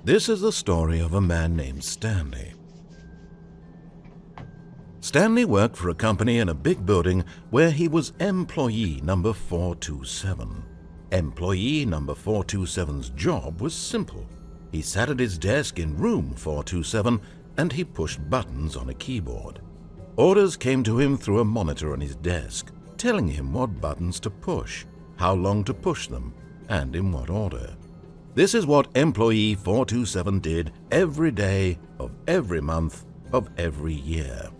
This is the story of a man named Stanley. Stanley worked for a company in a big building where he was employee number 427. Employee number 427's job was simple. He sat at his desk in room 427 and he pushed buttons on a keyboard. Orders came to him through a monitor on his desk, telling him what buttons to push, how long to push them, and in what order. This is what employee 427 did every day of every month of every year.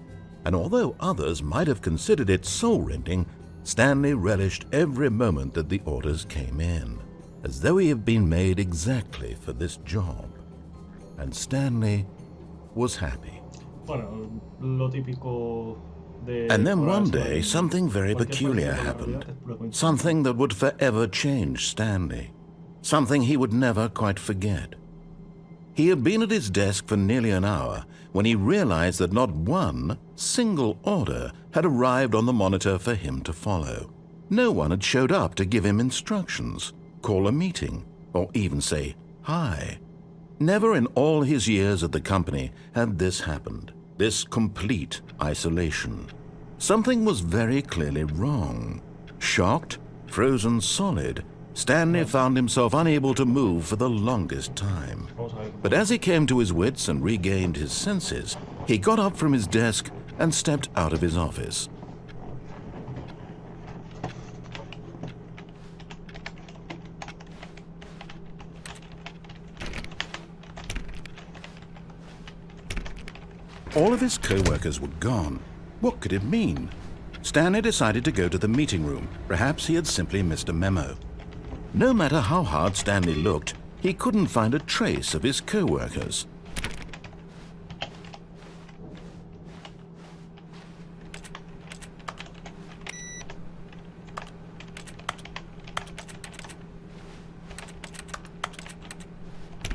And although others might have considered it soul-rending, Stanley relished every moment that the orders came in, as though he had been made exactly for this job. And Stanley was happy. Bueno, lo típico de... And then one day, something very peculiar happened. Something that would forever change Stanley. Something he would never quite forget. He had been at his desk for nearly an hour when he realized that not one single order had arrived on the monitor for him to follow. No one had showed up to give him instructions, call a meeting, or even say hi. Never in all his years at the company had this happened, this complete isolation. Something was very clearly wrong. Shocked, frozen solid, Stanley found himself unable to move for the longest time. But as he came to his wits and regained his senses, he got up from his desk and stepped out of his office. All of his co-workers were gone. What could it mean? Stanley decided to go to the meeting room. Perhaps he had simply missed a memo. No matter how hard Stanley looked, he couldn't find a trace of his co-workers.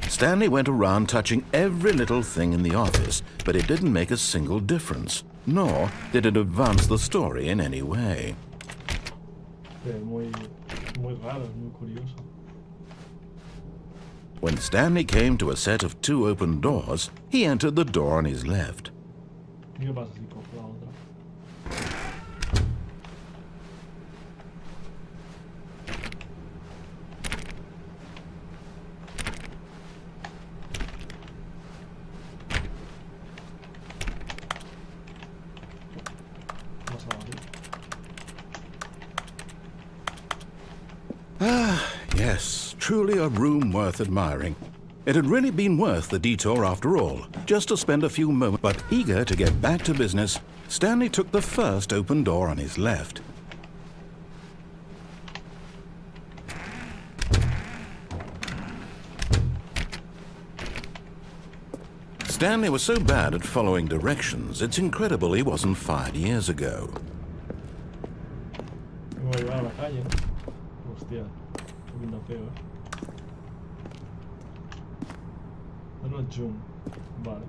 Stanley went around touching every little thing in the office, but it didn't make a single difference, nor did it advance the story in any way. Muy raro, muy curioso. When Stanley came to a set of 2 open doors, he entered the door on his left. ¿Qué pasa si cojo la otra? Yes, truly a room worth admiring. It had really been worth the detour after all, just to spend a few moments. But eager to get back to business, Stanley took the first open door on his left. Stanley was so bad at following directions, it's incredible he wasn't fired years ago. Me voy a llevar a la calle. Hostia, viendo feo, No zoom. Vale.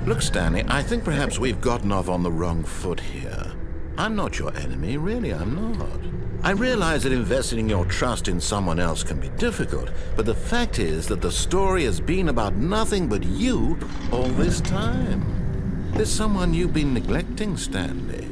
Look, Stanley, I think perhaps we've gotten off on the wrong foot here. I'm not your enemy, really, I'm not. I realize that investing your trust in someone else can be difficult, but the fact is that the story has been about nothing but you all this time. There's someone you've been neglecting, Stanley.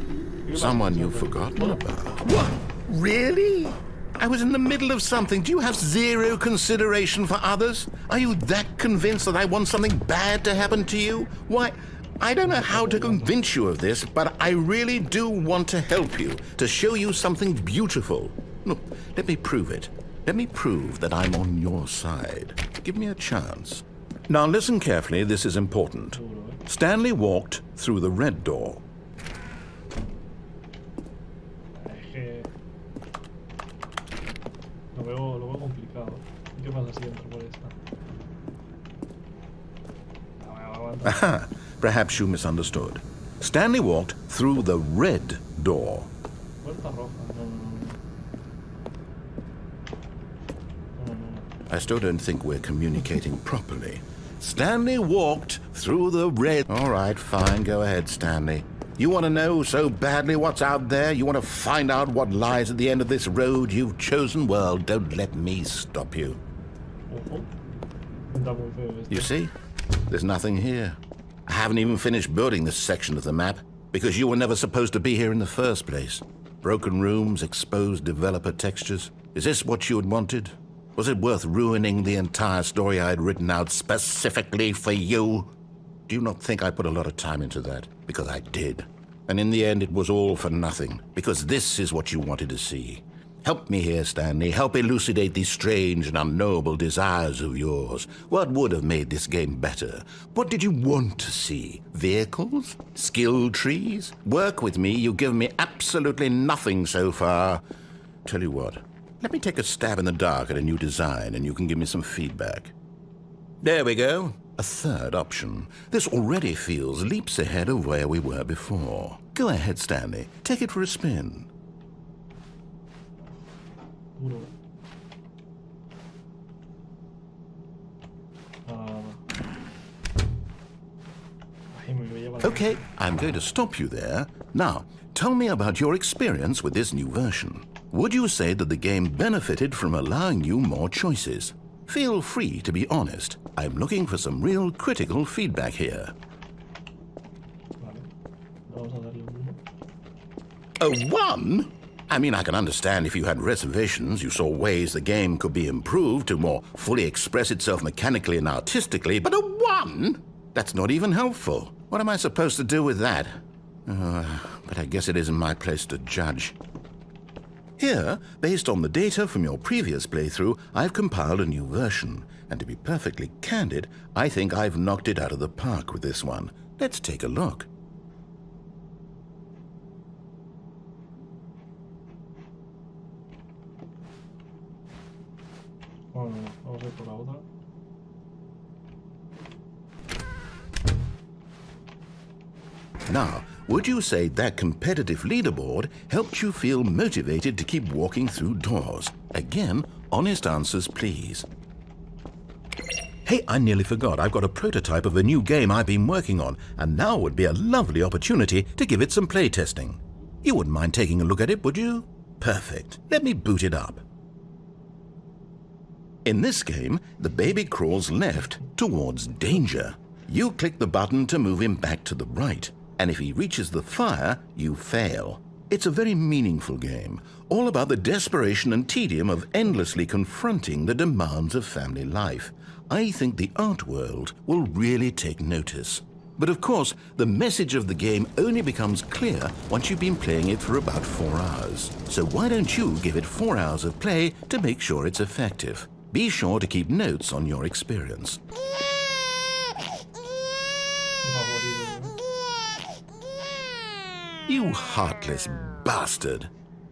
Someone you've forgotten about. What? Really? I was in the middle of something. Do you have zero consideration for others? Are you that convinced that I want something bad to happen to you? Why, I don't know how to convince you of this, but I really do want to help you, to show you something beautiful. Look, let me prove it. Let me prove that I'm on your side. Give me a chance. Now listen carefully, this is important. Stanley walked through the red door. Lo veo complicado. ¿Qué pasa si entro por esta? Aha, perhaps you misunderstood. Stanley walked through the red door. Puerta roja. No. I still don't think we're communicating properly. Stanley walked through the red... All right, fine, go ahead, Stanley. You want to know so badly what's out there? You want to find out what lies at the end of this road you've chosen? Well, don't let me stop you. Pinta muy feo esto. You see? There's nothing here. I haven't even finished building this section of the map because you were never supposed to be here in the first place. Broken rooms, exposed developer textures. Is this what you had wanted? Was it worth ruining the entire story I had written out specifically for you? Do you not think I put a lot of time into that? Because I did. And in the end, it was all for nothing. Because this is what you wanted to see. Help me here, Stanley. Help elucidate these strange and unknowable desires of yours. What would have made this game better? What did you want to see? Vehicles? Skill trees? Work with me. You've given me absolutely nothing so far. Tell you what. Let me take a stab in the dark at a new design, and you can give me some feedback. There we go. A third option. This already feels leaps ahead of where we were before. Go ahead, Stanley. Take it for a spin. Duro. Ay, me voy a llevar. Okay, I'm going to stop you there. Now, tell me about your experience with this new version. Would you say that the game benefited from allowing you more choices? Feel free to be honest. I'm looking for some real critical feedback here. Vale. Vamos a darle un 1. A 1? I mean, I can understand if you had reservations, you saw ways the game could be improved to more fully express itself mechanically and artistically, but a 1? That's not even helpful. What am I supposed to do with that? But I guess it isn't my place to judge. Here, based on the data from your previous playthrough, I've compiled a new version. And to be perfectly candid, I think I've knocked it out of the park with this one. Let's take a look. Bueno, vamos a ir por la otra. Now, would you say that competitive leaderboard helped you feel motivated to keep walking through doors? Again, honest answers, please. Hey, I nearly forgot. I've got a prototype of a new game I've been working on, and now would be a lovely opportunity to give it some playtesting. You wouldn't mind taking a look at it, would you? Perfect. Let me boot it up. In this game, the baby crawls left towards danger. You click the button to move him back to the right, and if he reaches the fire, you fail. It's a very meaningful game, all about the desperation and tedium of endlessly confronting the demands of family life. I think the art world will really take notice. But of course, the message of the game only becomes clear once you've been playing it for about 4 hours. So why don't you give it 4 hours of play to make sure it's effective? Be sure to keep notes on your experience. You heartless bastard.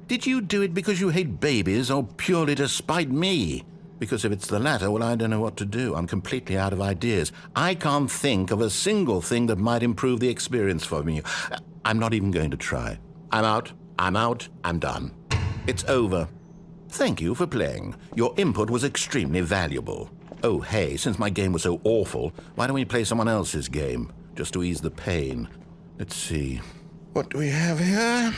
Did you do it because you hate babies or purely to spite me? Because if it's the latter, well, I don't know what to do. I'm completely out of ideas. I can't think of a single thing that might improve the experience for me. I'm not even going to try. I'm out, I'm done. It's over. Thank you for playing. Your input was extremely valuable. Oh, hey, since my game was so awful, why don't we play someone else's game? Just to ease the pain. Let's see. What do we have here?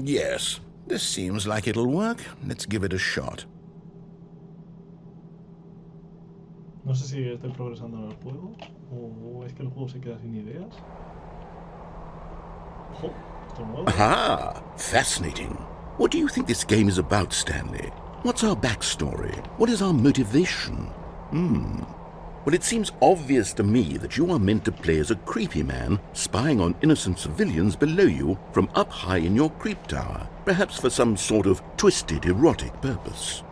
Yes, this seems like it'll work. Let's give it a shot. No sé si estoy progresando en el juego o es que el juego se queda sin ideas. Ojo, esto es nuevo. Aha! Fascinating. What do you think this game is about, Stanley? What's our backstory? What is our motivation? Well, it seems obvious to me that you are meant to play as a creepy man spying on innocent civilians below you from up high in your creep tower, perhaps for some sort of twisted erotic purpose.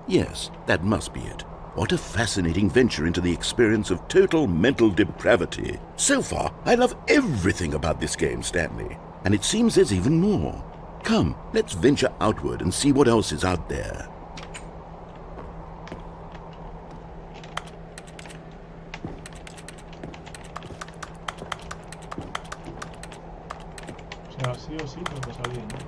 Yes, that must be it. What a fascinating venture into the experience of total mental depravity. So far, I love everything about this game, Stanley. And it seems there's even more. Come, let's venture outward and see what else is out there. O sea, sí o sí tengo que salir, ¿no?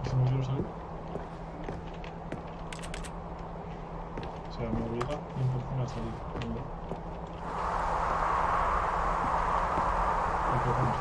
¿Y si no quiero salir? O sea, me obliga 100% a salir. ¿No? ¿Y qué hacemos?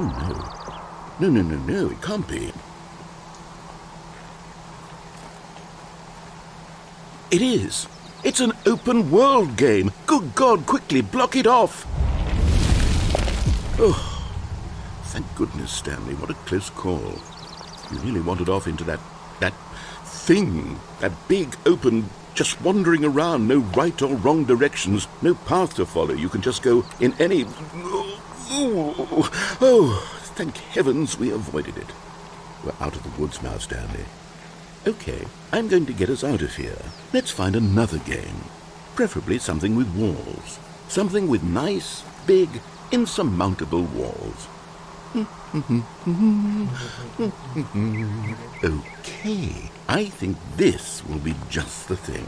Oh no. No, it can't be. It is. It's an open world game. Good God, quickly block it off. Oh, thank goodness, Stanley. What a close call. You really wandered off into that thing. That big, open, just wandering around. No right or wrong directions. No path to follow. You can just go in any... Oh, thank heavens we avoided it. We're out of the woods now, Stanley. Okay, I'm going to get us out of here. Let's find another game. Preferably something with walls. Something with nice, big, insurmountable walls. Okay, I think this will be just the thing.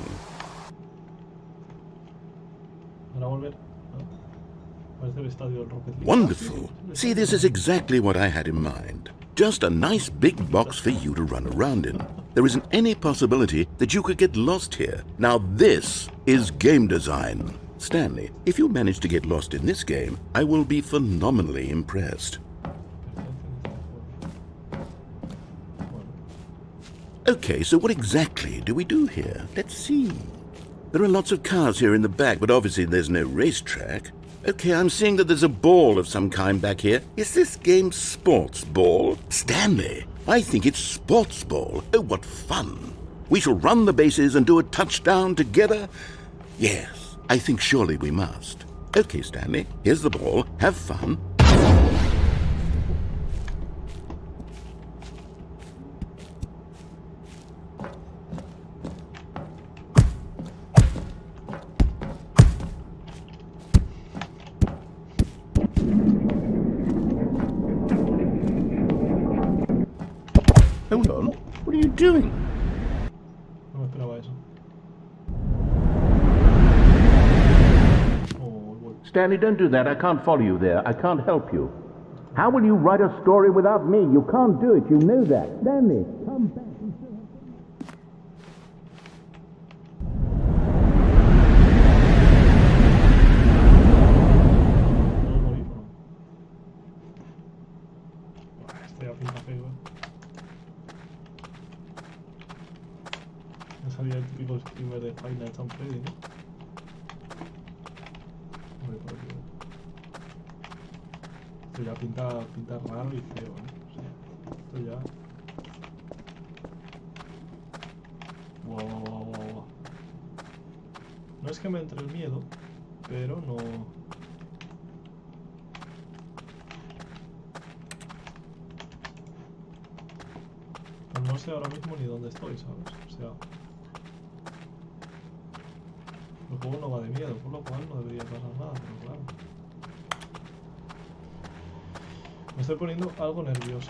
Wonderful. See, this is exactly what I had in mind. Just a nice big box for you to run around in. There isn't any possibility that you could get lost here. Now this is game design. Stanley, if you manage to get lost in this game, I will be phenomenally impressed. Okay, so what exactly do we do here? Let's see. There are lots of cars here in the back, but obviously there's no racetrack. Okay, I'm seeing that there's a ball of some kind back here. Is this game sports ball? Stanley, I think it's sports ball. Oh, what fun. We shall run the bases and do a touchdown together? Yes, I think surely we must. Okay, Stanley, here's the ball. Have fun. Hold on. What are you doing? No me esperaba eso. Stanley, don't do that. I can't follow you there. I can't help you. How will you write a story without me? You can't do it. You know that. Stanley, come back. Este ya pinta feo, Me salía el típico streamer de Five Nights at Freddy, ¿no? Hombre, por aquí. Esto ya pinta raro y feo, ¿eh? O sea, esto ya... Wow. No es que me entre el miedo, pero no... Pues no sé ahora mismo ni dónde estoy, ¿sabes? O sea... El juego no va de miedo, por lo cual no debería pasar nada, pero claro. Me estoy poniendo algo nervioso.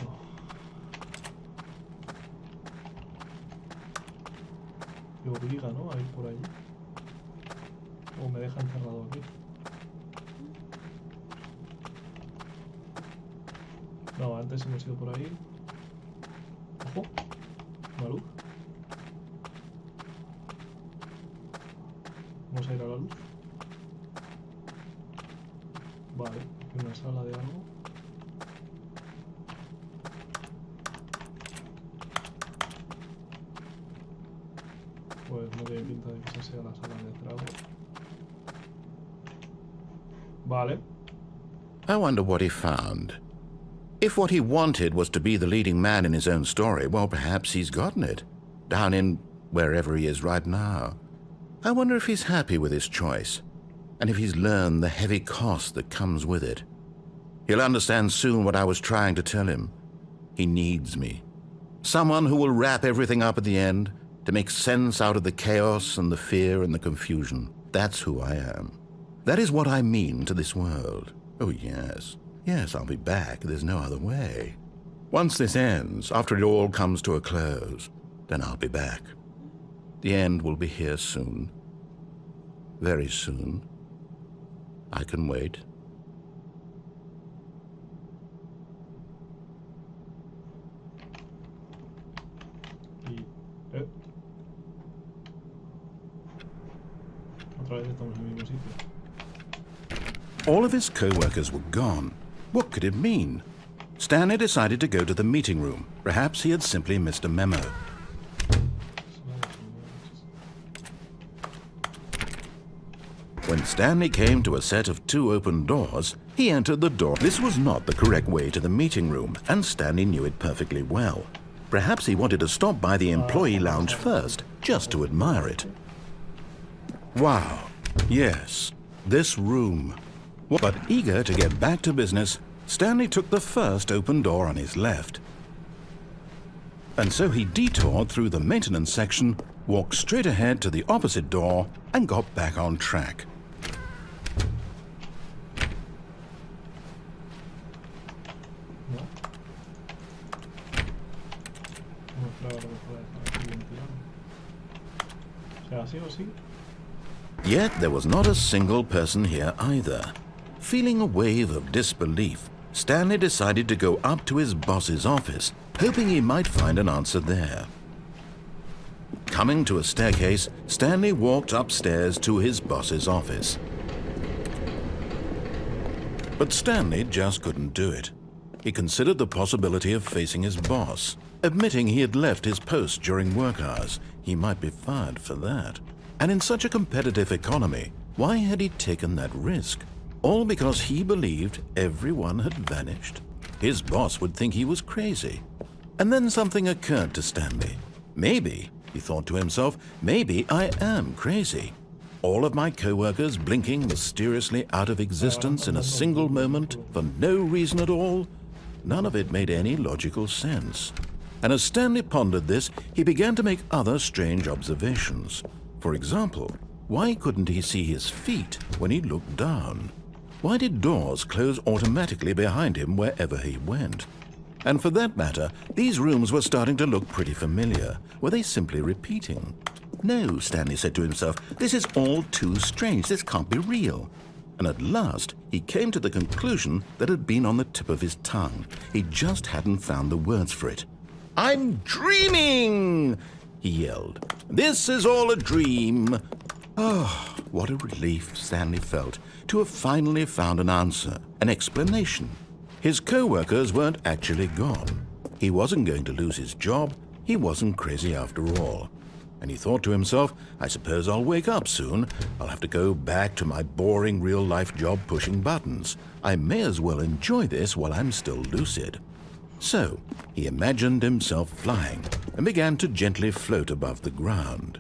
Me obliga, ¿no? A ir por allí. O me deja encerrado aquí. No, antes hemos ido por ahí. Ojo. Una luz. Vamos a ir a la luz. Vale, aquí una sala de algo. Pues no tiene pinta de que esa sea la sala de trago. Vale. I wonder what he found. If what he wanted was to be the leading man in his own story, well, perhaps he's gotten it. Down in wherever he is right now. I wonder if he's happy with his choice, and if he's learned the heavy cost that comes with it. He'll understand soon what I was trying to tell him. He needs me. Someone who will wrap everything up at the end, to make sense out of the chaos and the fear and the confusion. That's who I am. That is what I mean to this world. Oh, yes. Yes, I'll be back. There's no other way. Once this ends, after it all comes to a close, then I'll be back. The end will be here soon. Very soon. I can wait. Otra vez estamos en el mismo sitio. All of his co-workers were gone. What could it mean? Stanley decided to go to the meeting room. Perhaps he had simply missed a memo. When Stanley came to a set of 2 open doors, he entered the door. This was not the correct way to the meeting room, and Stanley knew it perfectly well. Perhaps he wanted to stop by the employee lounge first, just to admire it. Wow, yes, this room. But eager to get back to business, Stanley took the first open door on his left. And so he detoured through the maintenance section, walked straight ahead to the opposite door, and got back on track. Yet there was not a single person here either. Feeling a wave of disbelief, Stanley decided to go up to his boss's office, hoping he might find an answer there. Coming to a staircase, Stanley walked upstairs to his boss's office. But Stanley just couldn't do it. He considered the possibility of facing his boss. Admitting he had left his post during work hours, he might be fired for that. And in such a competitive economy, why had he taken that risk? All because he believed everyone had vanished? His boss would think he was crazy. And then something occurred to Stanley. Maybe, he thought to himself, maybe I am crazy. All of my co-workers blinking mysteriously out of existence in a single moment for no reason at all? None of it made any logical sense. And as Stanley pondered this, he began to make other strange observations. For example, why couldn't he see his feet when he looked down? Why did doors close automatically behind him wherever he went? And for that matter, these rooms were starting to look pretty familiar. Were they simply repeating? No, Stanley said to himself, this is all too strange. This can't be real. And at last, he came to the conclusion that had been on the tip of his tongue. He just hadn't found the words for it. "I'm dreaming!" he yelled. "This is all a dream." Oh, what a relief Stanley felt to have finally found an answer, an explanation. His co-workers weren't actually gone. He wasn't going to lose his job. He wasn't crazy after all. And he thought to himself, I suppose I'll wake up soon. I'll have to go back to my boring real-life job pushing buttons. I may as well enjoy this while I'm still lucid. So, he imagined himself flying and began to gently float above the ground.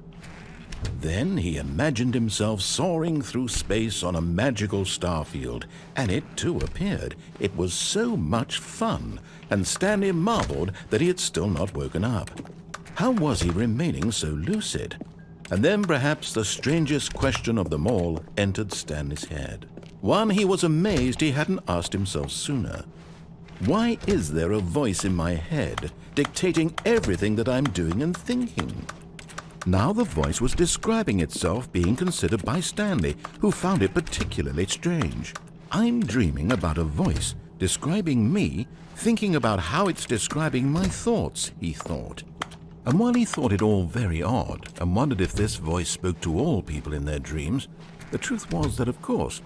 Then he imagined himself soaring through space on a magical starfield, and it too appeared. It was so much fun, and Stanley marveled that he had still not woken up. How was he remaining so lucid? And then perhaps the strangest question of them all entered Stanley's head. One he was amazed he hadn't asked himself sooner. Why is there a voice in my head dictating everything that I'm doing and thinking? Now the voice was describing itself being considered by Stanley, who found it particularly strange. I'm dreaming about a voice describing me, thinking about how it's describing my thoughts, he thought. And while he thought it all very odd and wondered if this voice spoke to all people in their dreams, the truth was that, of course,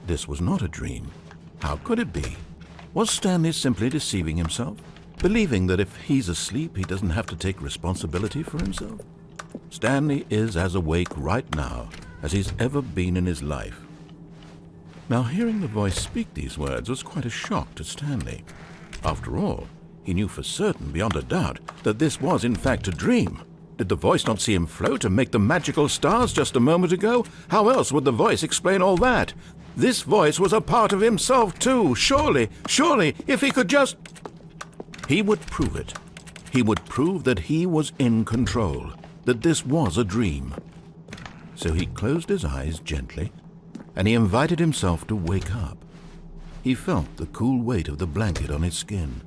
this was not a dream. How could it be? Was Stanley simply deceiving himself, believing that if he's asleep, he doesn't have to take responsibility for himself? Stanley is as awake right now as he's ever been in his life. Now, hearing the voice speak these words was quite a shock to Stanley. After all, he knew for certain, beyond a doubt, that this was in fact a dream. Did the voice not see him float and make the magical stars just a moment ago? How else would the voice explain all that? This voice was a part of himself too. Surely, if he could just... He would prove it. He would prove that he was in control, that this was a dream. So he closed his eyes gently, and he invited himself to wake up. He felt the cool weight of the blanket on his skin,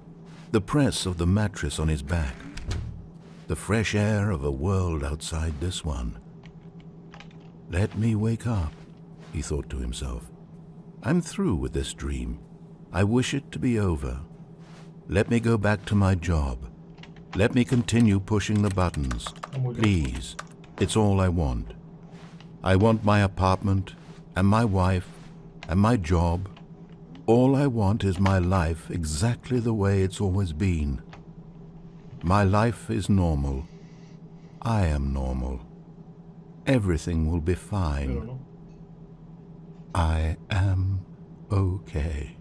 the press of the mattress on his back, the fresh air of a world outside this one. Let me wake up, he thought to himself. I'm through with this dream. I wish it to be over. Let me go back to my job. Let me continue pushing the buttons. Please, it's all I want. I want my apartment, and my wife, and my job, All I want is my life exactly the way it's always been. My life is normal. I am normal. Everything will be Pero fine. no. I am okay.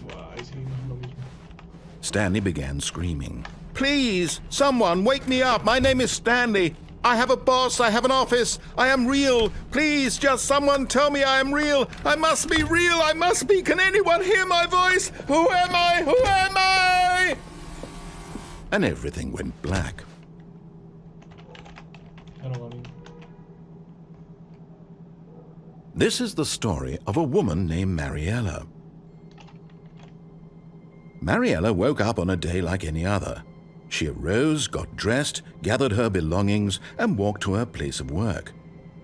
Buah, ahí sí no es lo mismo. Stanley began screaming. Please, someone, wake me up. My name is Stanley. I have a boss. I have an office. I am real. Please, just someone tell me I am real. I must be real. I must be. Can anyone hear my voice? Who am I? Who am I? And everything went black. Ya no va bien. This is the story of a woman named Mariella. Mariella woke up on a day like any other. She arose, got dressed, gathered her belongings, and walked to her place of work.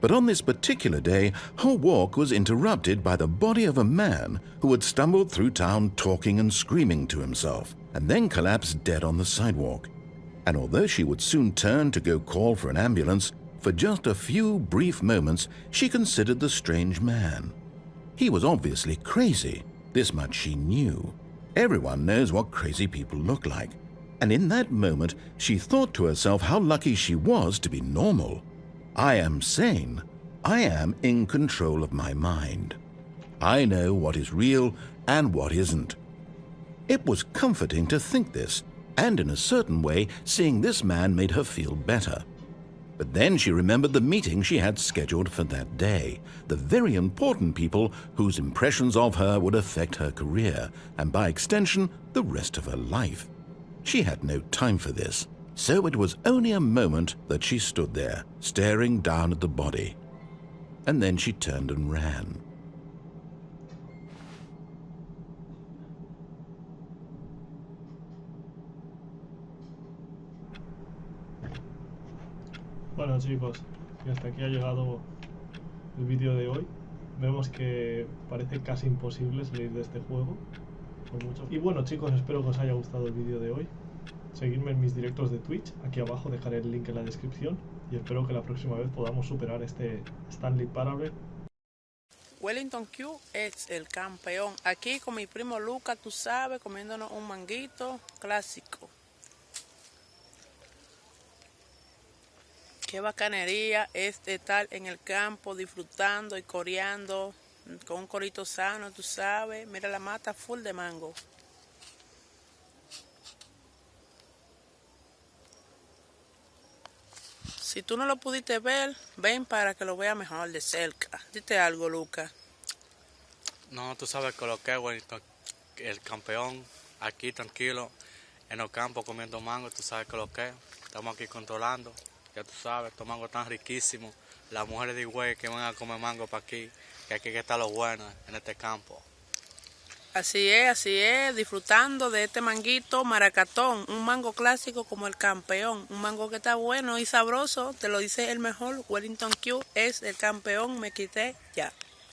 But on this particular day, her walk was interrupted by the body of a man who had stumbled through town talking and screaming to himself, and then collapsed dead on the sidewalk. And although she would soon turn to go call for an ambulance, for just a few brief moments she considered the strange man. He was obviously crazy. This much she knew. Everyone knows what crazy people look like. And in that moment, she thought to herself how lucky she was to be normal. I am sane. I am in control of my mind. I know what is real and what isn't. It was comforting to think this, and in a certain way, seeing this man made her feel better. But then she remembered the meeting she had scheduled for that day, the very important people whose impressions of her would affect her career, and by extension, the rest of her life. She had no time for this, so it was only a moment that she stood there, staring down at the body. And then she turned and ran. Bueno chicos, y hasta aquí ha llegado el vídeo de hoy. Vemos que parece casi imposible salir de este juego. Y bueno chicos, espero que os haya gustado el vídeo de hoy. Seguidme en mis directos de Twitch, aquí abajo dejaré el link en la descripción. Y espero que la próxima vez podamos superar este Stanley Parable. Wellington Q es el campeón. Aquí con mi primo Lucas, tú sabes, comiéndonos un manguito clásico. Qué bacanería es estar en el campo disfrutando y coreando con un corito sano, tú sabes. Mira la mata full de mango. Si tú no lo pudiste ver, ven para que lo veas mejor de cerca. Dite algo, Lucas. No, tú sabes que lo que es Wellington, el campeón, aquí tranquilo, en el campo comiendo mango, tú sabes que lo que es. Estamos aquí controlando, ya tú sabes, estos mangos tan riquísimos. Las mujeres de Higüey que van a comer mango para aquí, que aquí que está lo bueno en este campo. Así es, disfrutando de este manguito maracatón, un mango clásico como el campeón, un mango que está bueno y sabroso, te lo dice el mejor, Wellington Q es el campeón, me quité ya.